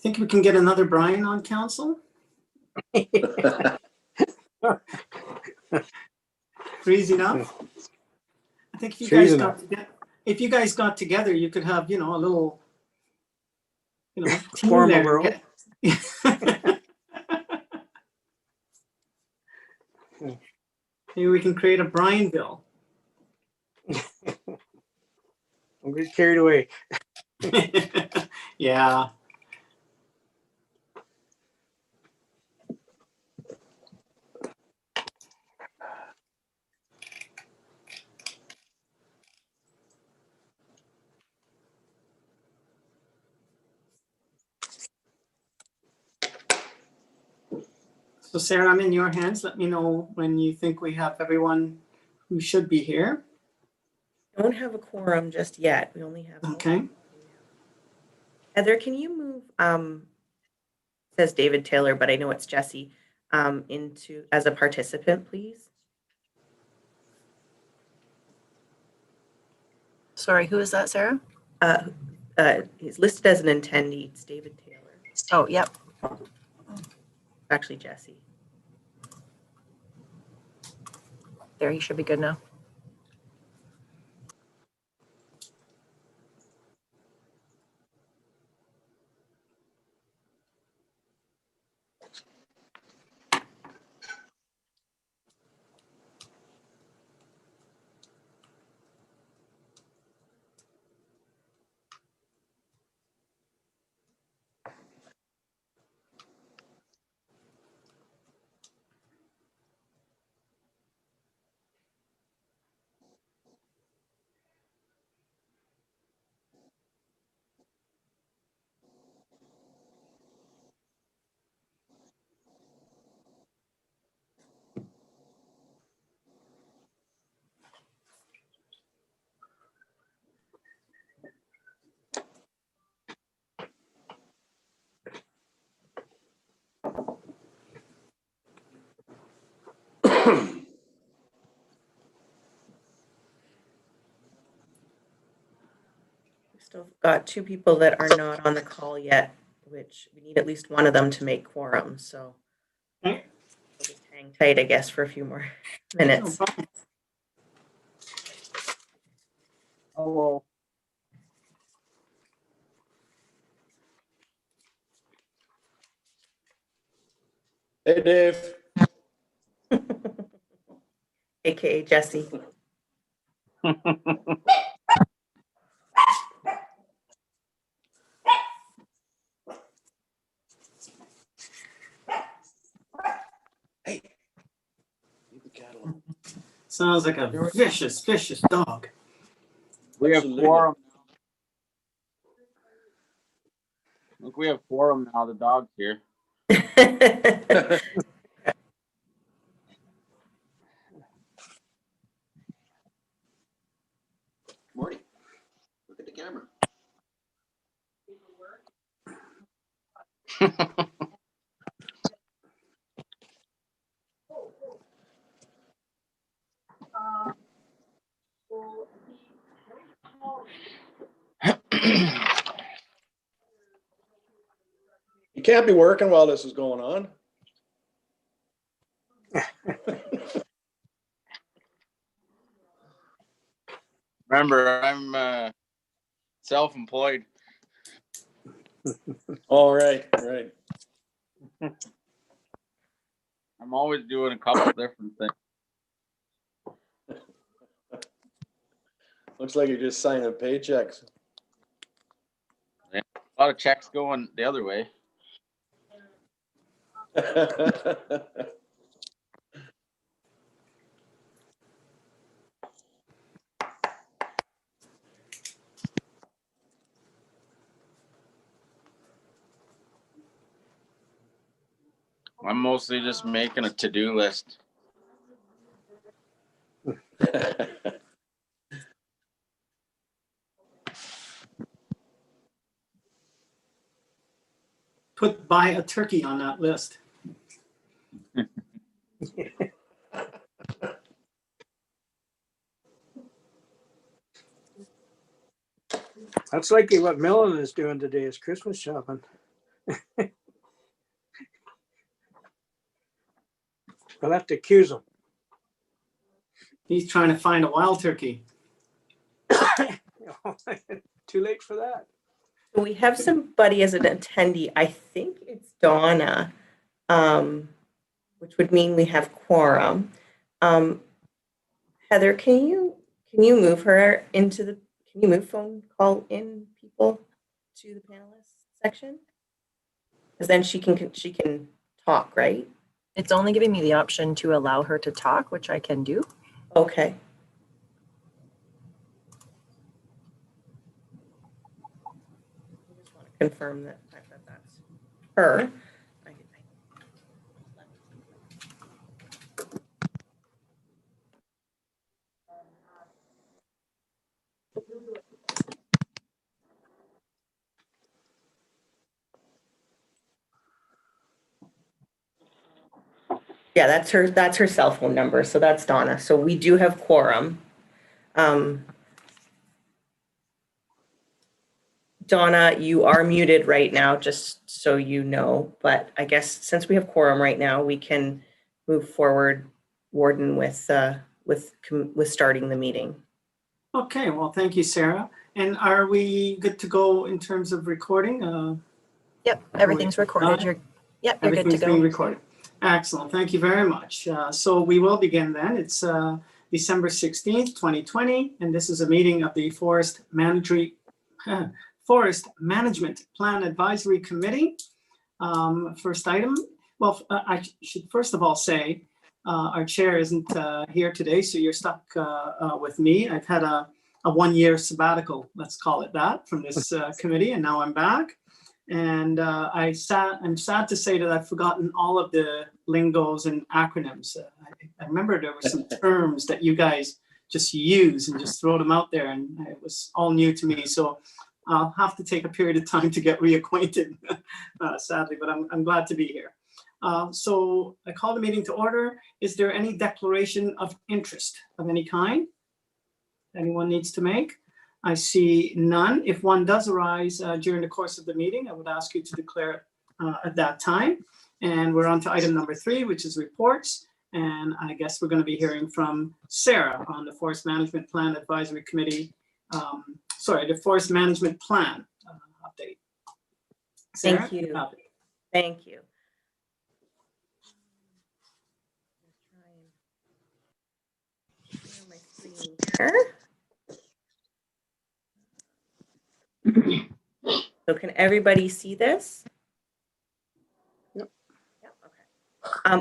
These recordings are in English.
Think we can get another Brian on council? Three's enough? I think if you Three's guys enough. if you guys got together, you could have, you know, a little, you know, team Form of there. our own. Maybe we can create a Brian bill. I'm getting carried away. Yeah. So Sarah, I'm in your hands. Let me know when you think we have everyone who should be here. Don't have a quorum just yet. We only have. Okay. Heather, can you move, says David Taylor, but I know it's Jesse, into as a participant, please? Sorry, who is that, Sarah? He's listed as an attendee. It's David Taylor. Oh, yep. Actually, Jesse. There, he should be good now. We've still got two people that are not on the call yet, which we need at least one of them to make quorum. So Okay. we'll just hang tight, I guess, for a few more minutes. No problem. Hello. Hey, Dave. AKA Jesse. Hey. Leave the cat alone. Sounds like a vicious, vicious dog. We have Absolutely. quorum. Look, we have quorum now. The dog's here. Morty, look at the camera. You can't be working while this is going on. Remember, I'm self-employed. All right, right. I'm always doing a couple different things. Looks like you're just signing paychecks. A lot of checks going the other way. I'm mostly just making a to-do list. Buy a turkey on that list. That's likely what Millen is doing today is Christmas shopping. We'll have to accuse him. He's trying to find a wild turkey. Too late for that. We have somebody as an attendee. I think it's Donna, which would mean we have quorum. Heather, can you move her into the, can you move phone call in people to the panelists section? Because then she can talk, right? It's only giving me the option to allow her to talk, which I can do. Okay. I just want to confirm that that's her. Yeah, that's her cell phone number. So that's Donna. So we do have quorum. Donna, you are muted right now, just so you know. But I guess since we have quorum right now, we can move forward, Warden, with starting the meeting. Okay, well, thank you, Sarah. And are we good to go in terms of recording? Yep, everything's recorded. You're good to Everything's being go. recorded. Excellent, thank you very much. So we will begin then. It's December 16th, 2020, and this is a meeting of the Forest Management Plan Advisory Committee. First item, well, I should first of all say, our chair isn't here today, so you're stuck with me. I've had a 1-year sabbatical, let's call it that, from this committee, and now I'm back. And I'm sad to say that I've forgotten all of the lingos and acronyms. I remember there were some terms that you guys just use and just throw them out there, and it was all new to me. So I'll have to take a period of time to get reacquainted, sadly, but I'm glad to be here. So I call the meeting to order. Is there any declaration of interest of any kind anyone needs to make? I see none. If one does arise during the course of the meeting, I would ask you to declare it at that time. And we're on to item number 3, which is reports. And I guess we're going to be hearing from Sarah on the Forest Management Plan Advisory Committee. The Forest Management Plan update. Sarah, Thank you. copy. Thank you. Share my screen here. So can everybody see this? Yep. Yep, okay.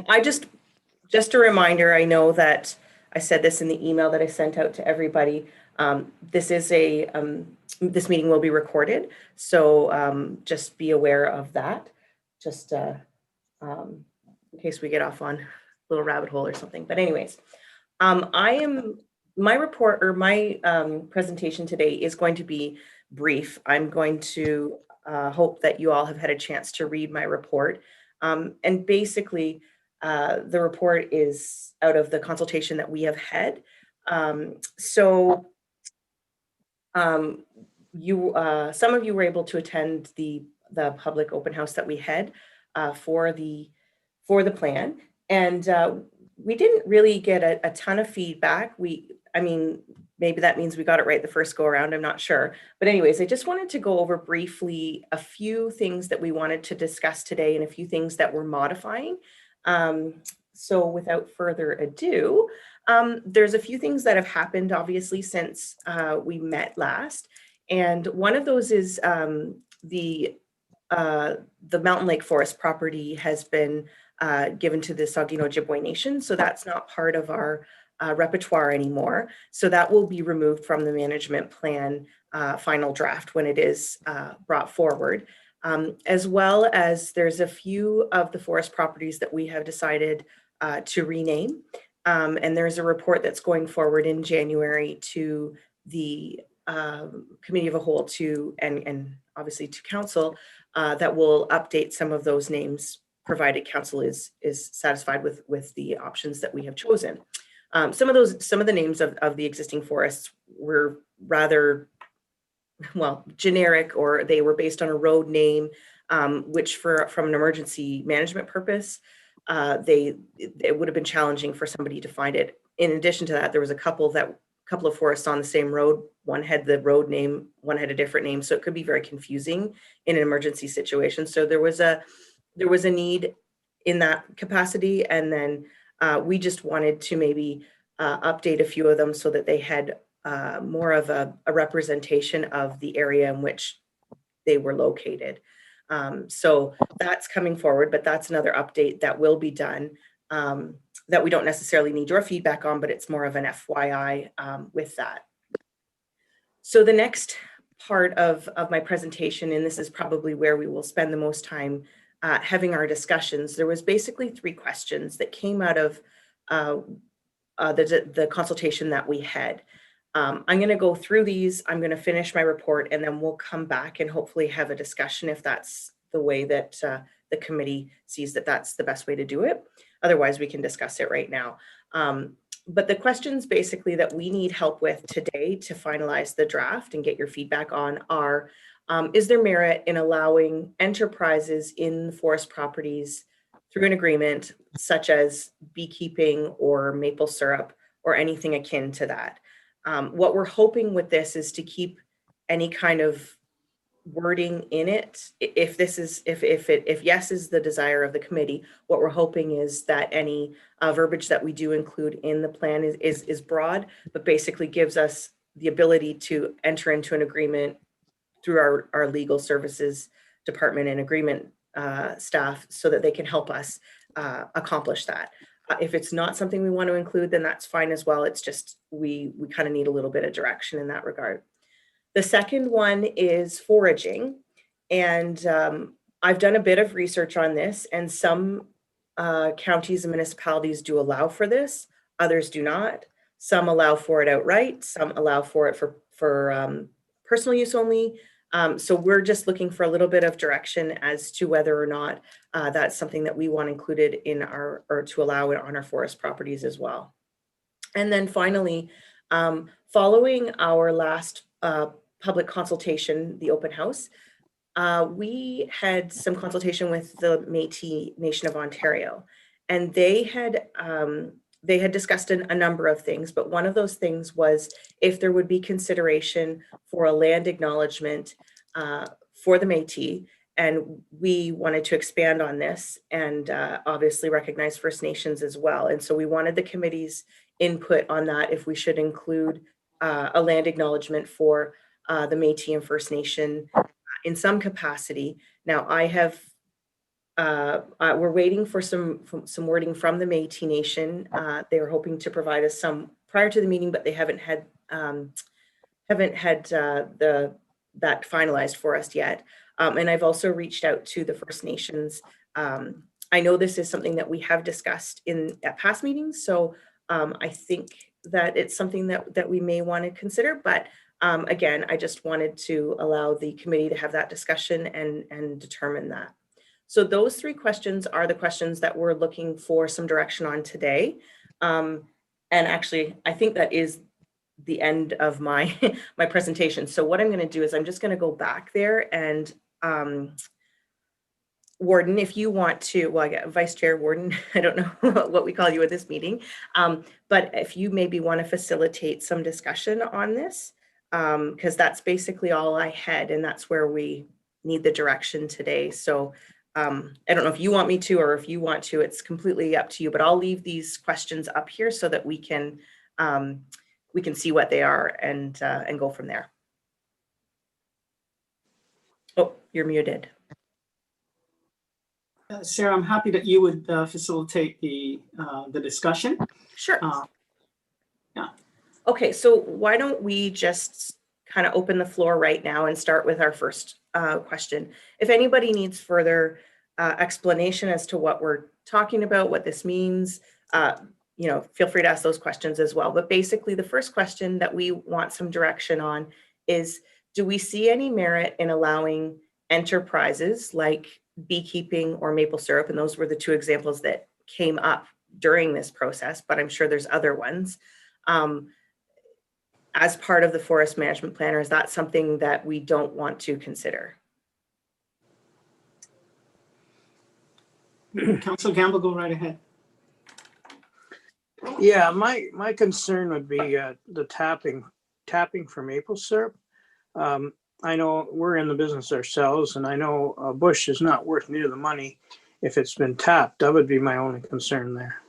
I just a reminder, I know that I said this in the email that I sent out to everybody. This is this meeting will be recorded, so just be aware of that, just in case we get off on a little rabbit hole or something. But anyways, my report or my presentation today is going to be brief. I'm going to hope that you all have had a chance to read my report. And basically, the report is out of the consultation that we have had. Some of you were able to attend the public open house that we had for the plan, and we didn't really get a ton of feedback. I mean, maybe that means we got it right the first go around, I'm not sure. But anyways, I just wanted to go over briefly a few things that we wanted to discuss today and a few things that we're modifying. So without further ado, there's a few things that have happened, obviously, since we met last. And one of those is the Mountain Lake Forest property has been given to the Saugeen Ojibwe Nation. So that's not part of our repertoire anymore. So that will be removed from the management plan final draft when it is brought forward. As well as there's a few of the forest properties that we have decided to rename. And there's a report that's going forward in January to the committee of a whole and obviously to council that will update some of those names provided council is satisfied with the options that we have chosen. Some of the names of the existing forests were rather, well, generic, or they were based on a road name which from an emergency management purpose, it would have been challenging for somebody to find it. In addition to that, there was a couple of forests on the same road. One had the road name, one had a different name, so it could be very confusing in an emergency situation. So there was a need in that capacity, and then we just wanted to maybe update a few of them so that they had more of a representation of the area in which they were located. So that's coming forward, but that's another update that will be done that we don't necessarily need your feedback on, but it's more of an FYI with that. So the next part of my presentation, and this is probably where we will spend the most time having our discussions, there was basically 3 questions that came out of the consultation that we had. I'm going to go through these. I'm going to finish my report, and then we'll come back and hopefully have a discussion if that's the way that the committee sees that that's the best way to do it. Otherwise, we can discuss it right now. But the questions basically that we need help with today to finalize the draft and get your feedback on are, is there merit in allowing enterprises in forest properties through an agreement, such as beekeeping or maple syrup or anything akin to that? What we're hoping with this is to keep any kind of wording in it. If yes is the desire of the committee, what we're hoping is that any verbiage that we do include in the plan is broad, but basically gives us the ability to enter into an agreement through our legal services department and agreement staff so that they can help us accomplish that. If it's not something we want to include, then that's fine as well. It's just we kind of need a little bit of direction in that regard. The second one is foraging. And I've done a bit of research on this, and some counties and municipalities do allow for this, others do not. Some allow for it outright, some allow for it for personal use only. So we're just looking for a little bit of direction as to whether or not that's something that we want included in or to allow it on our forest properties as well. And then finally, following our last public consultation, the open house, we had some consultation with the Métis Nation of Ontario, and they had discussed a number of things, but one of those things was if there would be consideration for a land acknowledgement for the Métis, and we wanted to expand on this and obviously recognize First Nations as well. And so we wanted the committee's input on that, if we should include a land acknowledgement for the Métis and First Nation in some capacity. Now I have we're waiting for some wording from the Métis Nation. They were hoping to provide us some prior to the meeting, but they haven't had that finalized for us yet. And I've also reached out to the First Nations. I know this is something that we have discussed at past meetings, so I think that it's something that we may want to consider. But again, I just wanted to allow the committee to have that discussion and determine that. So those 3 questions are the questions that we're looking for some direction on today. And actually, I think that is the end of my presentation. So what I'm going to do is I'm just going to go back there, and Warden, if you want to, well, I got Vice Chair Warden, I don't know what we call you at this meeting, but if you maybe want to facilitate some discussion on this, because that's basically all I had, and that's where we need the direction today. So I don't know if you want me to, or if you want to, it's completely up to you, but I'll leave these questions up here so that we can see what they are and go from there. Oh, you're muted. Sarah, I'm happy that you would facilitate the discussion. Sure. Yeah. Okay, so why don't we just kind of open the floor right now and start with our first question. If anybody needs further explanation as to what we're talking about, what this means, feel free to ask those questions as well. But basically, the first question that we want some direction on is, do we see any merit in allowing enterprises like beekeeping or maple syrup? And those were the 2 examples that came up during this process, but I'm sure there's other ones. As part of the forest management plan, or is that something that we don't want to consider? Councilor Campbell, go right ahead. Yeah, my concern would be the tapping for maple syrup. I know we're in the business ourselves, and I know a bush is not worth near the money if it's been tapped. That would be my only concern there.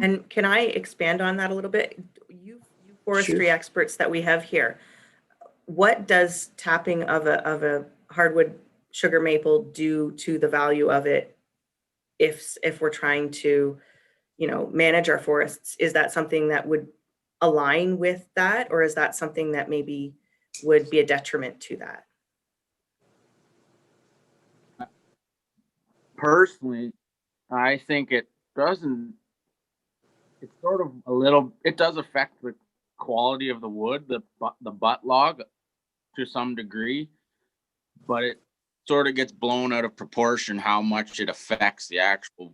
And can I expand on that a little bit? You forestry Sure. experts that we have here, what does tapping of a hardwood sugar maple do to the value of it if we're trying to, manage our forests? Is that something that would align with that, or is that something that maybe would be a detriment to that? Personally, I think it doesn't. It's sort of a little. It does affect the quality of the wood, the butt log, to some degree, but it sort of gets blown out of proportion how much it affects the actual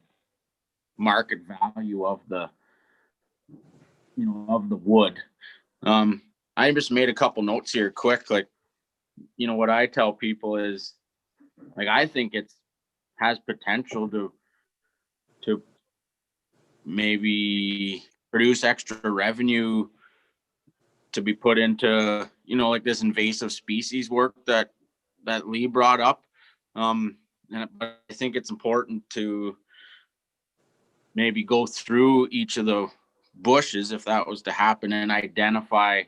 market value of the of the wood. I just made a couple notes here quick. Like, what I tell people is, like, I think it's has potential to maybe produce extra revenue to be put into, like this invasive species work that Lee brought up. But I think it's important to maybe go through each of the bushes, if that was to happen, and identify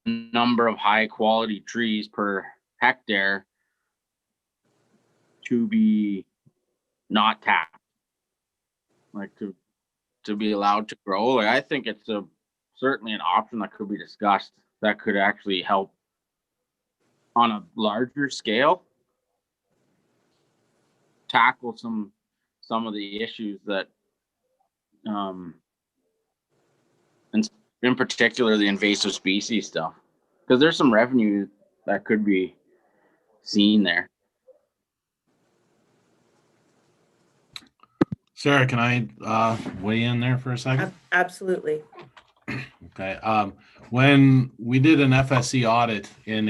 a number of high quality trees per hectare to be not tapped, like to be allowed to grow. Like, I think it's certainly an option that could be discussed that could actually help on a larger scale tackle some of the issues that and in particular the invasive species stuff, because there's some revenue that could be seen there. Sarah, can I weigh in there for a second? Absolutely. Okay. When we did an FSC audit in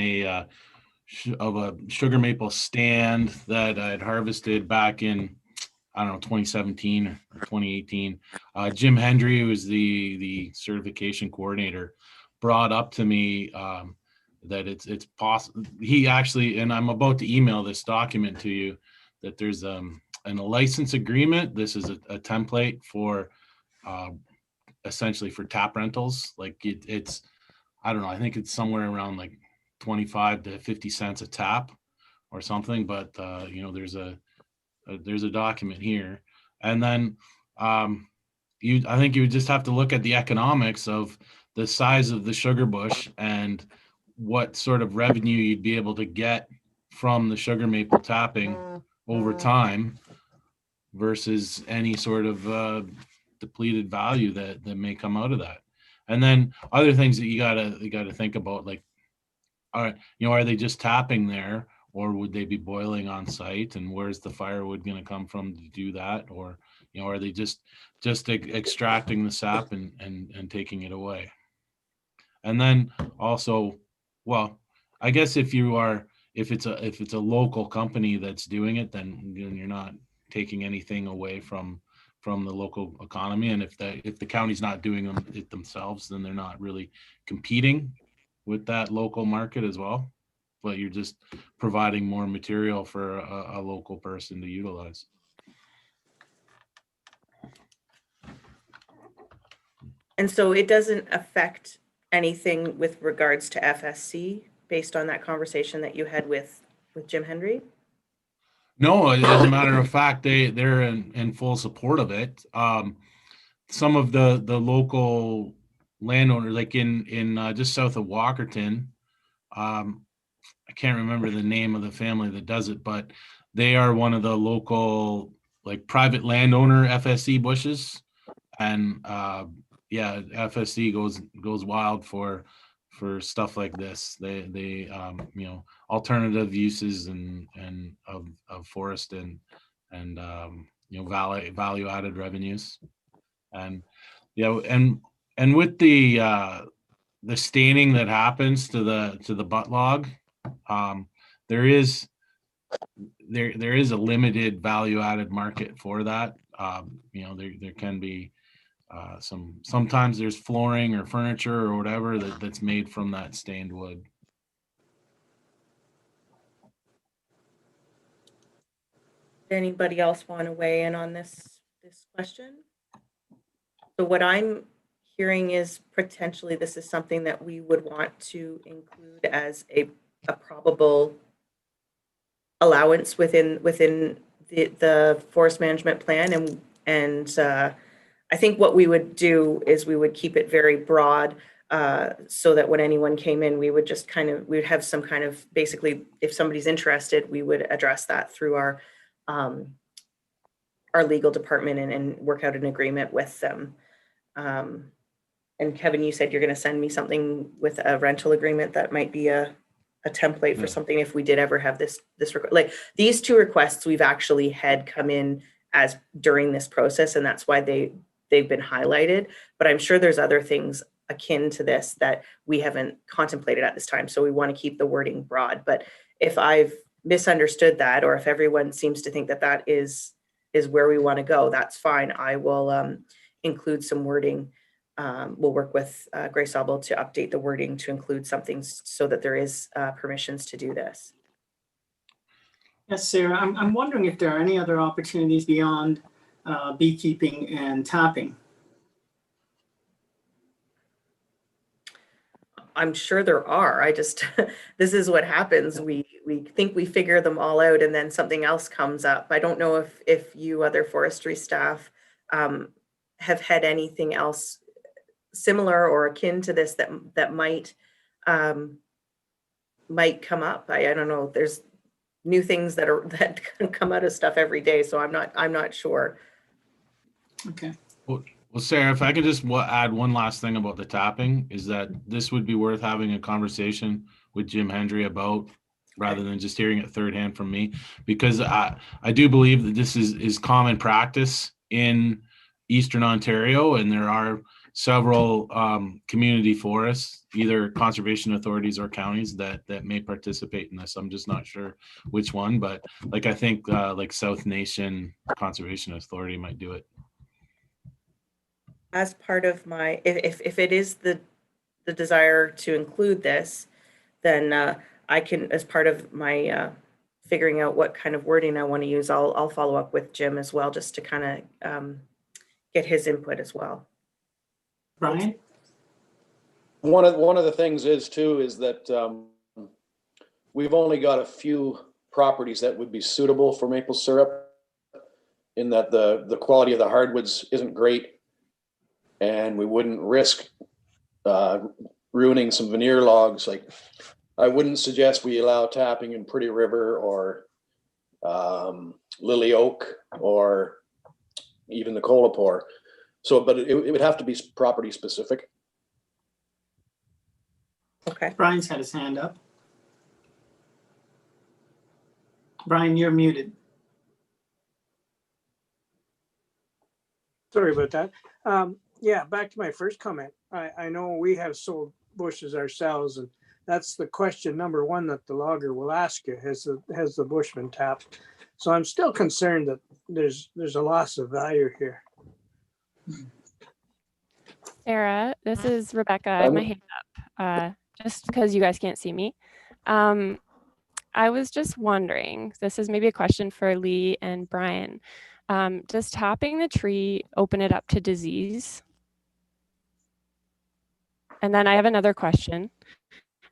of a sugar maple stand that I'd harvested back in, I don't know, 2017 or 2018, Jim Hendry, who was the certification coordinator, brought up to me that it's possible. He actually, and I'm about to email this document to you, that there's a license agreement. This is a template for essentially for tap rentals. Like it's, I don't know, I think it's somewhere around like 25 to 50 cents a tap or something. But there's a document here, and then I think you would just have to look at the economics of the size of the sugar bush and what sort of revenue you'd be able to get from the sugar maple tapping over time versus any sort of depleted value that may come out of that. And then other things that you gotta think about, like, are they just tapping there, or would they be boiling on site, and where's the firewood going to come from to do that? Or are they just extracting the sap and taking it away? And then also, well, I guess if it's a local company that's doing it, then you're not taking anything away from the local economy. And if the county's not doing it themselves, then they're not really competing with that local market as well. But you're just providing more material for a local person to utilize. And so it doesn't affect anything with regards to FSC based on that conversation that you had with Jim Hendry? No, as a matter of fact, they're in full support of it. Some of the local landowners, like in just south of Walkerton, I can't remember the name of the family that does it, but they are one of the local, like, private landowner FSC bushes. And FSC goes wild for stuff like this. They alternative uses and of forest and value added revenues. And and with the staining that happens to the butt log, there is there is a limited value added market for that. There can be sometimes there's flooring or furniture or whatever that's made from that stained wood. Anybody else want to weigh in on this question? So what I'm hearing is potentially this is something that we would want to include as a probable allowance within the forest management plan, and I think what we would do is we would keep it very broad, so that when anyone came in, we would just we would have some kind of, basically, if somebody's interested, we would address that through our legal department and work out an agreement with them. And Kevin, you said you're going to send me something with a rental agreement that might be a template for something if we did ever have this like these two requests we've actually had come in as during this process, and that's why they've been highlighted. But I'm sure there's other things akin to this that we haven't contemplated at this time, so we want to keep the wording broad. But if I've misunderstood that, or if everyone seems to think that that is where we want to go, that's fine. I will include some wording. We'll work with Grace Abel to update the wording to include something so that there is permissions to do this. Yes, Sarah, I'm wondering if there are any other opportunities beyond beekeeping and tapping. I'm sure there are. I just, this is what happens. We think we figure them all out, and then something else comes up. I don't know if you other forestry staff have had anything else similar or akin to this that might come up. I don't know. There's new things that can come out of stuff every day, so I'm not sure. Okay. Well, Sarah, if I could just add one last thing about the tapping, is that this would be worth having a conversation with Jim Hendry about, rather than just hearing it third hand from me, because I do believe that this is common practice in Eastern Ontario, and there are several community forests, either conservation authorities or counties that may participate in this. I'm just not sure which one, but I think like South Nation Conservation Authority might do it. As part of my, if it is the desire to include this, then I can, as part of my figuring out what kind of wording I want to use, I'll follow up with Jim as well, just to kind of get his input as well. Brian? One of the things is that we've only got a few properties that would be suitable for maple syrup, in that the quality of the hardwoods isn't great, and we wouldn't risk ruining some veneer logs. Like, I wouldn't suggest we allow tapping in Pretty River or Lily Oak or even the Colapore. So, but it would have to be property specific. Okay. Brian's had his hand up. Brian, you're muted. Sorry about that. Yeah, back to my first comment. I know we have sold bushes ourselves, and that's the question number one that the logger will ask you: has the bush been tapped? So I'm still concerned that there's a loss of value here. Sarah, this is Rebecca. I have my hand up, just because you guys can't see me. I was just wondering, this is maybe a question for Lee and Brian. Does tapping the tree open it up to disease? And then I have another question.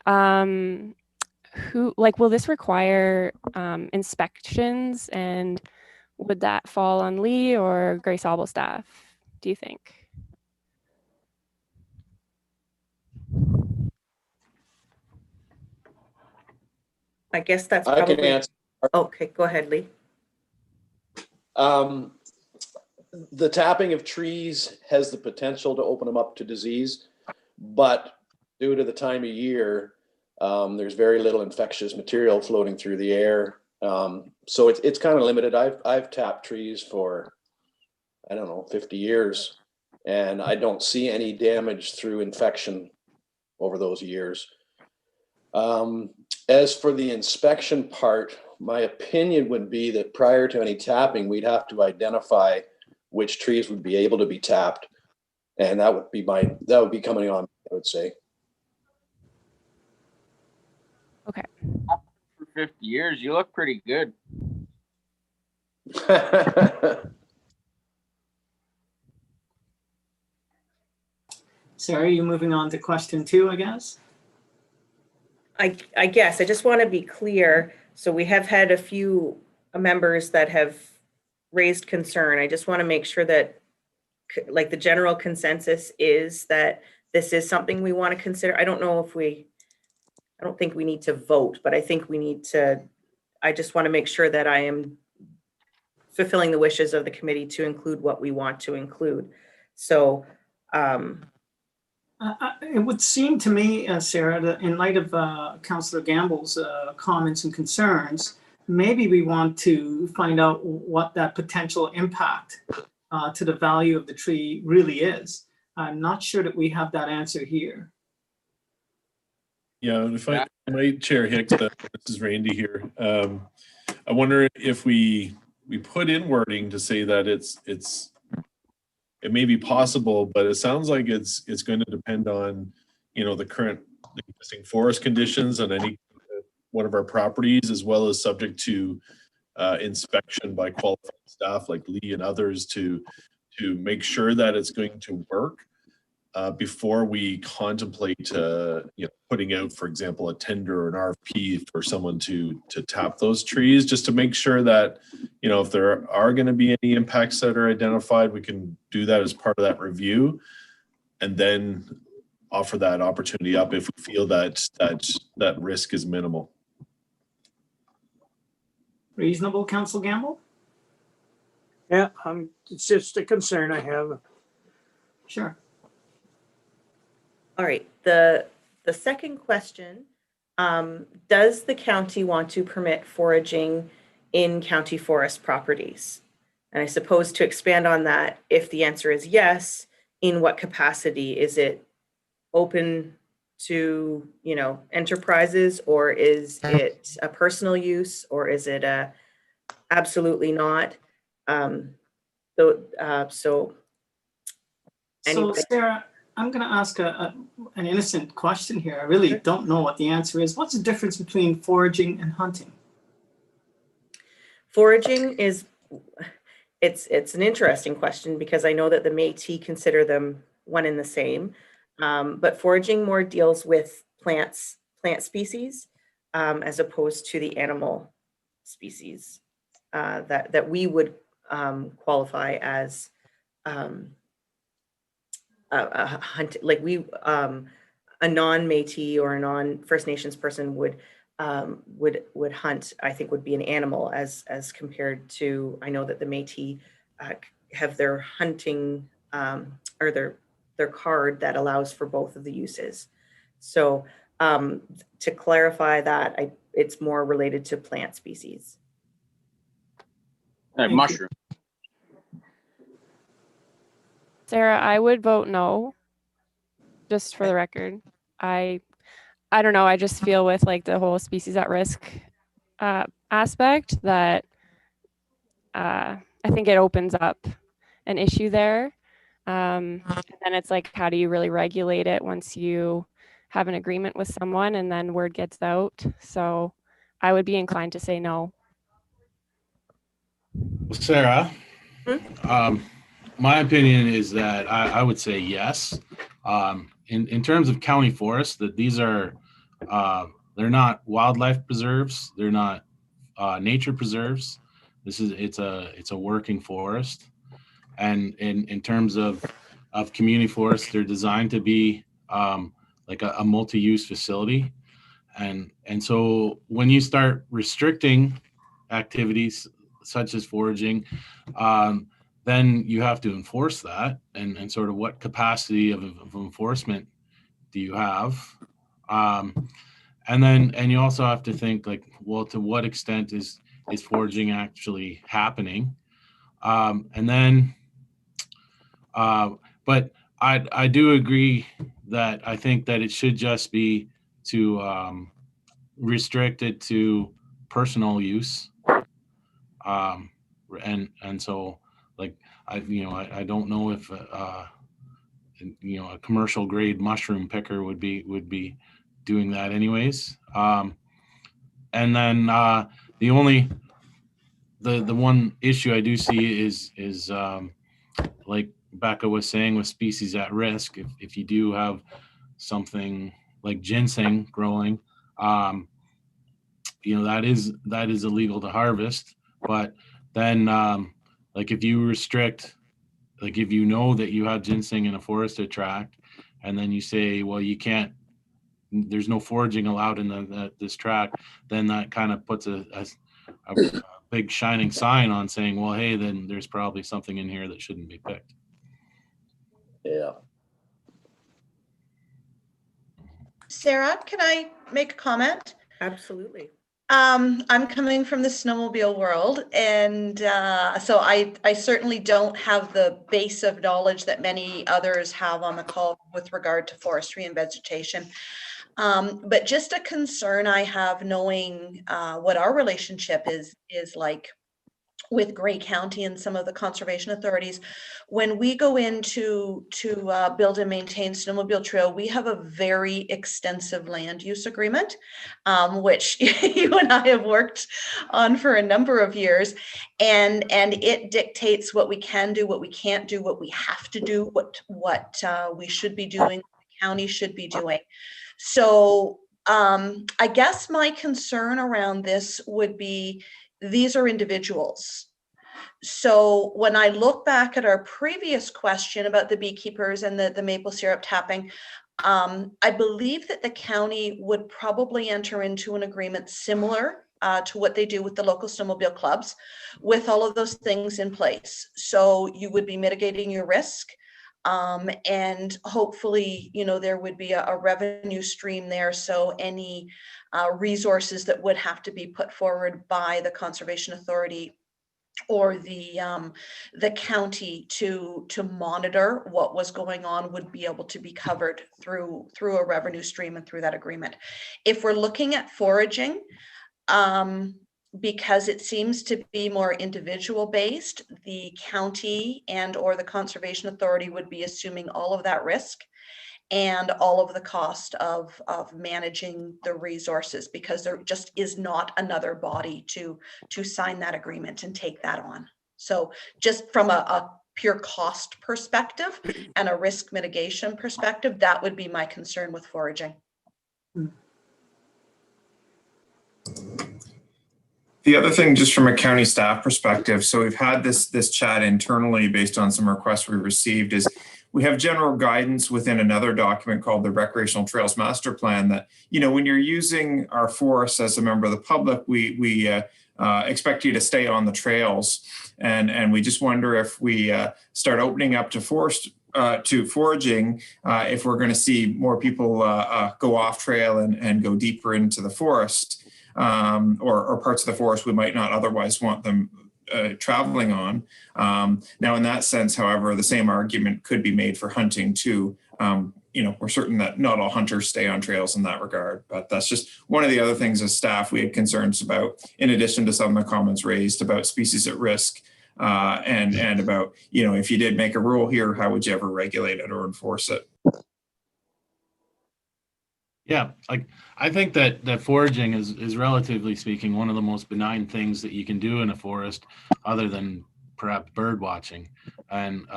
Will this require inspections, and would that fall on Lee or Grace Abel staff, do you think? I guess that's I probably. can answer. Okay, go ahead, Lee. The tapping of trees has the potential to open them up to disease, but due to the time of year, there's very little infectious material floating through the air. So it's kind of limited. I've tapped trees for, I don't know, 50 years, and I don't see any damage through infection over those years. As for the inspection part, my opinion would be that prior to any tapping, we'd have to identify which trees would be able to be tapped. And that would be coming on, I would say. Okay. For 50 years, you look pretty good. Sarah, you moving on to question 2, I guess? I guess I just want to be clear. So we have had a few members that have raised concern. I just want to make sure that like the general consensus is that this is something we want to consider. I don't think we need to vote, but I think we need to, I just want to make sure that I am fulfilling the wishes of the committee to include what we want to include. So, it would seem to me, Sarah, that in light of Councillor Gamble's comments and concerns, maybe we want to find out what that potential impact to the value of the tree really is. I'm not sure that we have that answer here. Yeah, and if I might, Chair Hicks, this is Randy here. I wonder if we put in wording to say that it may be possible, but it sounds like it's going to depend on, the current existing forest conditions on any one of our properties, as well as subject to inspection by qualified staff like Lee and others to make sure that it's going to work before we contemplate putting out, for example, a tender or an RFP for someone to tap those trees, just to make sure that if there are going to be any impacts that are identified, we can do that as part of that review, and then offer that opportunity up if we feel that risk is minimal. Reasonable, Councillor Gamble? Yeah, it's just a concern I have. Sure. all right, the second question, does the county want to permit foraging in county forest properties? And I suppose to expand on that, if the answer is yes, in what capacity? Is it open to, enterprises, or is it a personal use, or is it a absolutely not? So anyway. Sarah, I'm going to ask an innocent question here. I really don't know what the answer is. What's the difference between foraging and hunting? Foraging is, it's an interesting question, because I know that the Métis consider them one and the same, but foraging more deals with plant species as opposed to the animal species that we would qualify as a hunt, like a non-Métis or a non-First Nations person would hunt, I think would be an animal as compared to, I know that the Métis have their hunting or their card that allows for both of the uses. So to clarify that, it's more related to plant species. Like mushroom. Sarah, I would vote no, just for the record. I don't know. I just feel with like the whole species at risk aspect that I think it opens up an issue there. And then it's like, how do you really regulate it once you have an agreement with someone and then word gets out? So I would be inclined to say no. Sarah, my opinion is that I would say yes. In terms of county forests, that these are they're not wildlife preserves, they're not nature preserves. It's a working forest, and in terms of community forests, they're designed to be like a multi-use facility, and so when you start restricting activities such as foraging, then you have to enforce that, and sort of what capacity of enforcement do you have? And you also have to think like, well, to what extent is foraging actually happening? But I do agree that I think that it should just be to restrict it to personal use. And so like I don't know if a commercial grade mushroom picker would be doing that anyways. And then the one issue I do see is like Becca was saying with species at risk. If you do have something like ginseng growing, that is illegal to harvest. But then like if you restrict, like if you know that you have ginseng in a forested tract, and then you say, well, you can't, there's no foraging allowed in this tract, then that kind of puts a big shining sign on saying, well, hey, then there's probably something in here that shouldn't be picked. Yeah. Sarah, can I make a comment? Absolutely. I'm coming from the snowmobile world, and so I certainly don't have the base of knowledge that many others have on the call with regard to forestry and vegetation. But just a concern I have, knowing what our relationship is like with Grey County and some of the conservation authorities. When we go in to build and maintain snowmobile trail, we have a very extensive land use agreement, which you and I have worked on for a number of years, and it dictates what we can do, what we can't do, what we have to do, what we should be doing, what the county should be doing. So I guess my concern around this would be, these are individuals. So when I look back at our previous question about the beekeepers and the maple syrup tapping, I believe that the county would probably enter into an agreement similar to what they do with the local snowmobile clubs, with all of those things in place. So you would be mitigating your risk. And hopefully, there would be a revenue stream there. So any resources that would have to be put forward by the Conservation Authority or the county to monitor what was going on would be able to be covered through a revenue stream and through that agreement. If we're looking at foraging, because it seems to be more individual based, the county and or the Conservation Authority would be assuming all of that risk and all of the cost of managing the resources, because there just is not another body to sign that agreement and take that on. So just from a pure cost perspective and a risk mitigation perspective, that would be my concern with foraging. The other thing, just from a county staff perspective, so we've had this chat internally based on some requests we received, is we have general guidance within another document called the Recreational Trails Master Plan that, when you're using our forests as a member of the public, we expect you to stay on the trails. And we just wonder if we start opening up to foraging, if we're going to see more people go off trail and go deeper into the forest. Or parts of the forest we might not otherwise want them traveling on. Now, in that sense, however, the same argument could be made for hunting too. We're certain that not all hunters stay on trails in that regard, but that's just one of the other things as staff we had concerns about, in addition to some of the comments raised about species at risk, and about, if you did make a rule here, how would you ever regulate it or enforce it? Yeah, like I think that foraging is relatively speaking one of the most benign things that you can do in a forest, other than perhaps bird watching. And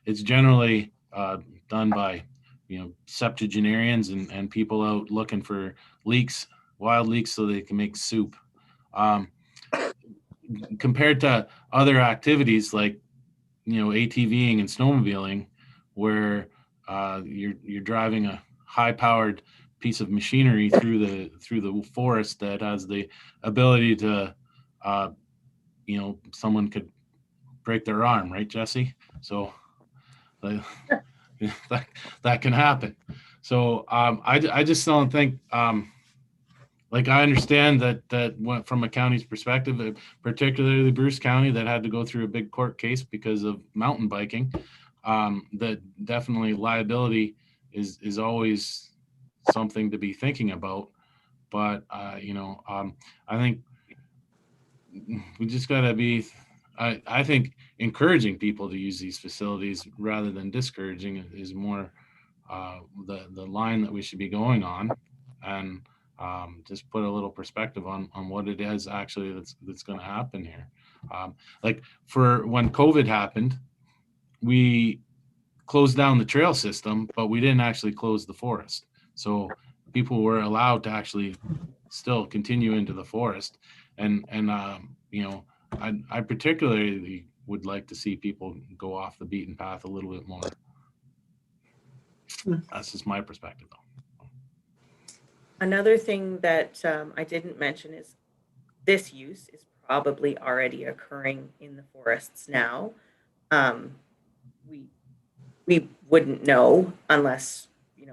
it's generally done by septuagenarians and people out looking for wild leeks, so they can make soup. Compared to other activities like ATVing and snowmobiling, where you're driving a high-powered piece of machinery through the forest that has the ability to, someone could break their arm, right, Jesse? So that can happen. So I just don't think, like, I understand that from a county's perspective, particularly Bruce County, that had to go through a big court case because of mountain biking, that definitely liability is always something to be thinking about. but I think we just gotta be, I think encouraging people to use these facilities rather than discouraging is more the line that we should be going on, and just put a little perspective on what it is actually that's going to happen here. Like for when COVID happened, we closed down the trail system, but we didn't actually close the forest. So people were allowed to actually still continue into the forest. And I particularly would like to see people go off the beaten path a little bit more. That's just my perspective, though. Another thing that I didn't mention is this use is probably already occurring in the forests now. We wouldn't know unless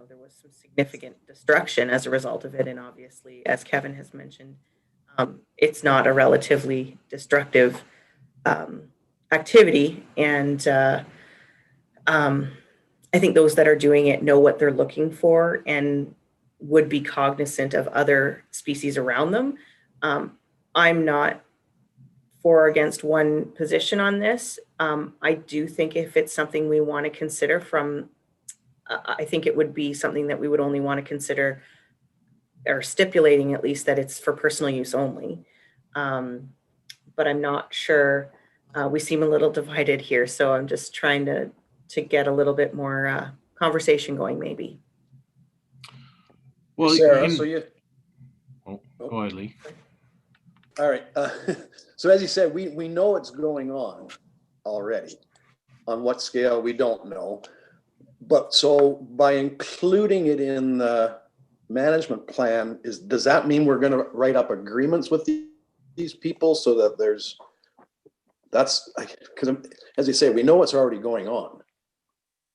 there was some significant destruction as a result of it. And obviously, as Kevin has mentioned, it's not a relatively destructive activity. And I think those that are doing it know what they're looking for and would be cognizant of other species around them. I'm not for or against one position on this. I do think if it's something we want to consider I think it would be something that we would only want to consider, or stipulating at least, that it's for personal use only. But I'm not sure. We seem a little divided here, so I'm just trying to get a little bit more conversation going, maybe. Well, Sarah, go ahead, Lee. All right. So as you said, we know it's going on already. On what scale, we don't know. But so by including it in the management plan, does that mean we're going to write up agreements with these people so that that's because, as you say, we know what's already going on.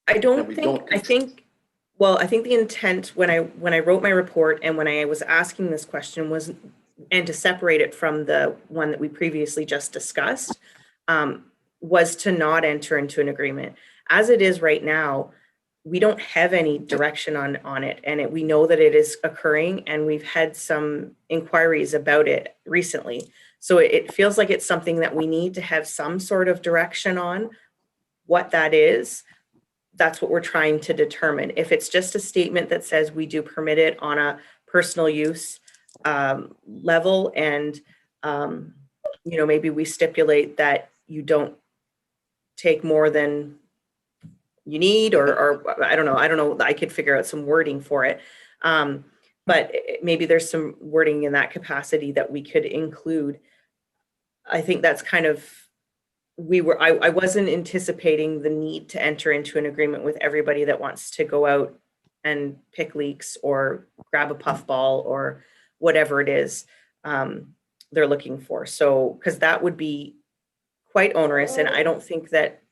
I think the intent when I wrote my report and when I was asking this question was, and to separate it from the one that we previously just discussed, was to not enter into an agreement. As it is right now, we don't have any direction on it, and we know that it is occurring, and we've had some inquiries about it recently. So it feels like it's something that we need to have some sort of direction on what that is. That's what we're trying to determine. If it's just a statement that says we do permit it on a personal use level, and maybe we stipulate that you don't take more than you need, or I don't know. I could figure out some wording for it. But maybe there's some wording in that capacity that we could include. I think that's kind of, I wasn't anticipating the need to enter into an agreement with everybody that wants to go out and pick leeks or grab a puffball or whatever it is they're looking for. So, because that would be quite onerous, and I don't think that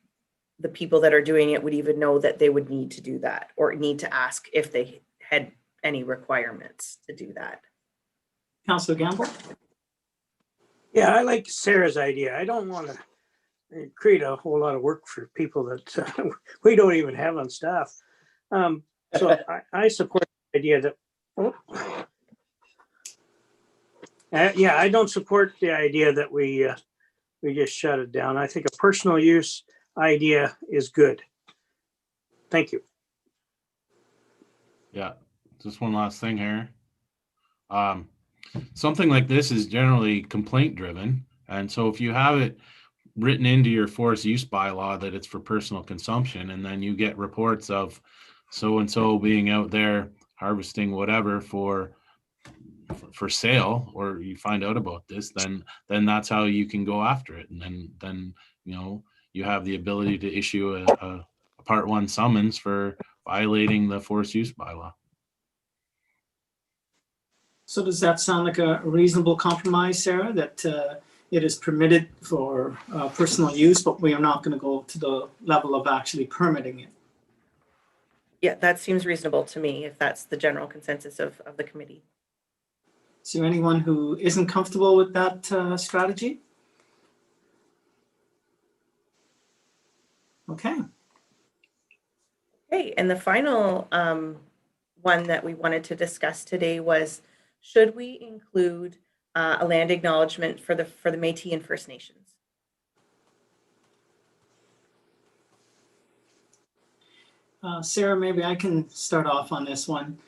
the people that are doing it would even know that they would need to do that or need to ask if they had any requirements to do that. Councillor Gamble? Yeah, I like Sarah's idea. I don't want to create a whole lot of work for people that we don't even have on staff. So I support the idea that, I don't support the idea that we just shut it down. I think a personal use idea is good. Thank you. Yeah, just one last thing here. Something like this is generally complaint driven. And so if you have it written into your forest use bylaw that it's for personal consumption, and then you get reports of so-and-so being out there harvesting whatever for sale, or you find out about this, then that's how you can go after it. And then you have the ability to issue a Part 1 summons for violating the forest use bylaw. So does that sound like a reasonable compromise, Sarah, that it is permitted for personal use, but we are not going to go to the level of actually permitting it? Yeah, that seems reasonable to me, if that's the general consensus of the committee. Is there anyone who isn't comfortable with that strategy? Okay. Okay, and the final one that we wanted to discuss today was should we include a land acknowledgement for the Métis and First Nations? Sarah, maybe I can start off on this one.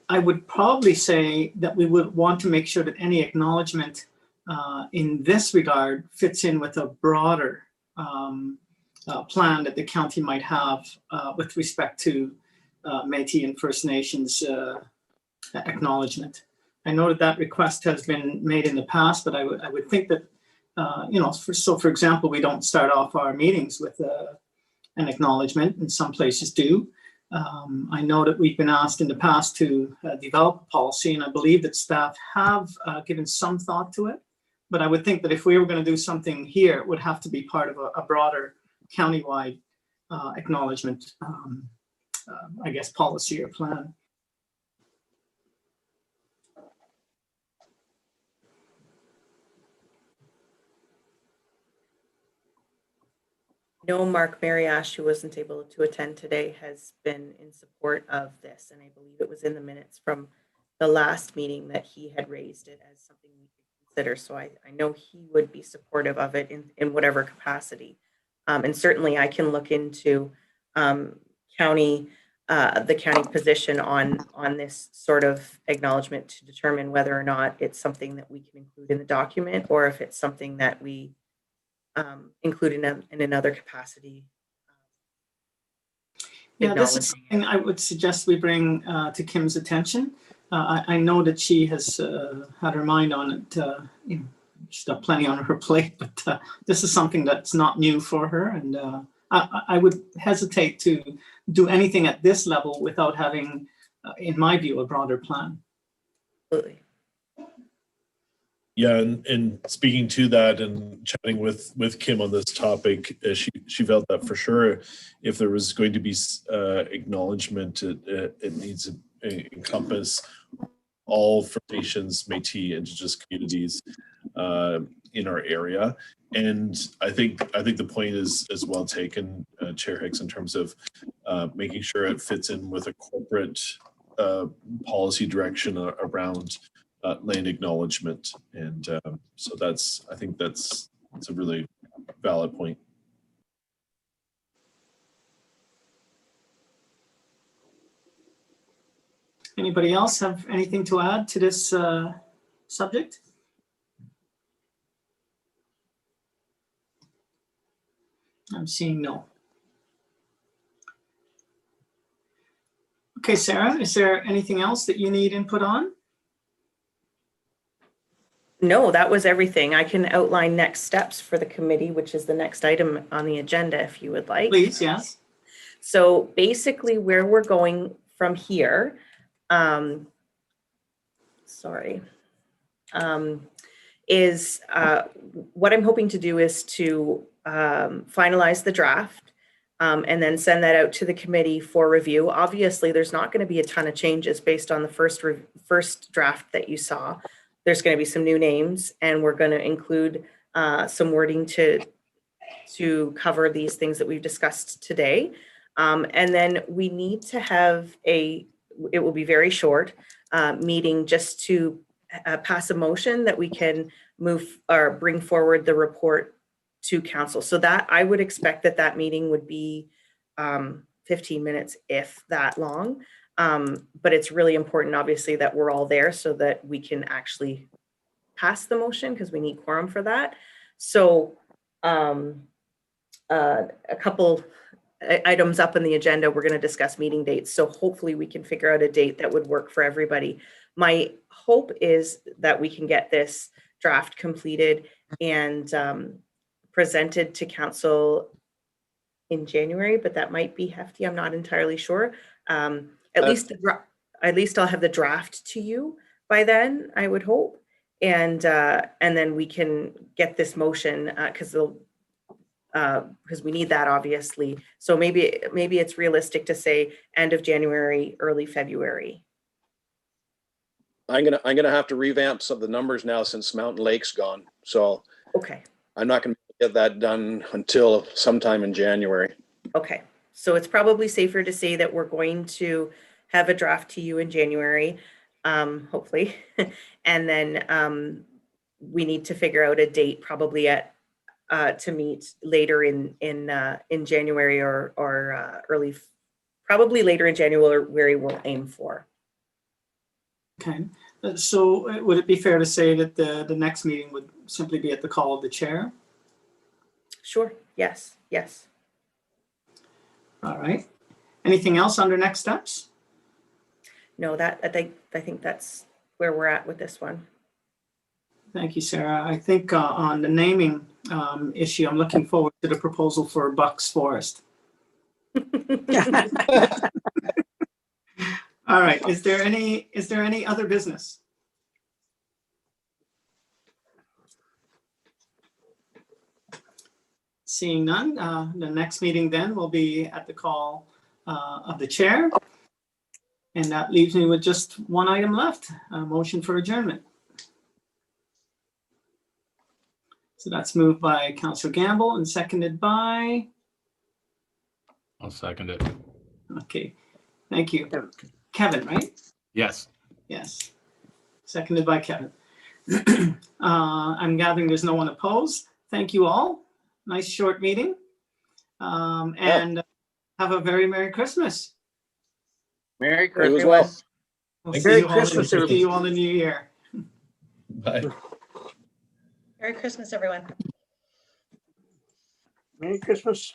I would probably say that we would want to make sure that any acknowledgement in this regard fits in with a broader plan that the county might have with respect to Métis and First Nations acknowledgement. I know that that request has been made in the past, but I would think that, you know, for example, we don't start off our meetings with an acknowledgement, and some places do. I know that we've been asked in the past to develop a policy, and I believe that staff have given some thought to it. But I would think that if we were going to do something here, it would have to be part of a broader countywide acknowledgement, I guess, policy or plan. No, Mark Mariash, who wasn't able to attend today, has been in support of this. And I believe it was in the minutes from the last meeting that he had raised it as something we could consider. So I know he would be supportive of it in whatever capacity. And certainly I can look into the county position on this sort of acknowledgement to determine whether or not it's something that we can include in the document, or if it's something that we include in another capacity. Yeah, this is something I would suggest we bring to Kim's attention. I know that she has had her mind on it. You know, she's got plenty on her plate, but this is something that's not new for her. And I would hesitate to do anything at this level without having, in my view, a broader plan. Absolutely. Yeah, and speaking to that and chatting with Kim on this topic, she felt that for sure, if there was going to be acknowledgement, it needs to encompass all First Nations, Métis, and Indigenous communities in our area. And I think the point is well taken, Chair Hicks, in terms of making sure it fits in with a corporate policy direction around land acknowledgement. And so I think that's a really valid point. Anybody else have anything to add to this subject? I'm seeing no. Okay, Sarah, is there anything else that you need input on? No, that was everything. I can outline next steps for the committee, which is the next item on the agenda, if you would like. Please, yes. So basically where we're going from here, is what I'm hoping to do is to finalize the draft and then send that out to the committee for review. Obviously, there's not going to be a ton of changes based on the first draft that you saw. There's going to be some new names, and we're going to include some wording to cover these things that we've discussed today. And then we need to have it will be very short, meeting just to pass a motion that we can move or bring forward the report to council. So that I would expect that meeting would be 15 minutes, if that long. But it's really important, obviously, that we're all there so that we can actually pass the motion, because we need quorum for that. So a couple items up in the agenda, we're going to discuss meeting dates. So hopefully we can figure out a date that would work for everybody. My hope is that we can get this draft completed and presented to council in January, but that might be hefty. I'm not entirely sure. At least I'll have the draft to you by then, I would hope. And then we can get this motion because we need that, obviously. So maybe it's realistic to say end of January, early February. I'm gonna have to revamp some of the numbers now since Mountain Lake's gone. So okay, I'm not gonna get that done until sometime in January. Okay, so it's probably safer to say that we're going to have a draft to you in January. hopefully. And then we need to figure out a date probably to meet later in January or probably later in January we'll aim for. Okay, so would it be fair to say that the next meeting would simply be at the call of the chair? Sure, yes. All right. Anything else under next steps? No, I think that's where we're at with this one. Thank you, Sarah. I think on the naming issue, I'm looking forward to the proposal for Bucks Forest. All right. Is there any other business? Seeing none, the next meeting then will be at the call of the chair. And that leaves me with just one item left, a motion for adjournment. So that's moved by Councillor Gamble and seconded by, I'll second it. okay, thank you. Kevin, right? Yes. Yes. Seconded by Kevin. I'm gathering there's no one opposed. Thank you all. Nice short meeting. And have a very Merry Christmas. Merry You as well. Christmas. We'll Thank see you. you all in- Christmas, see you all in the new year. Bye. Merry Christmas, everyone. Merry Christmas.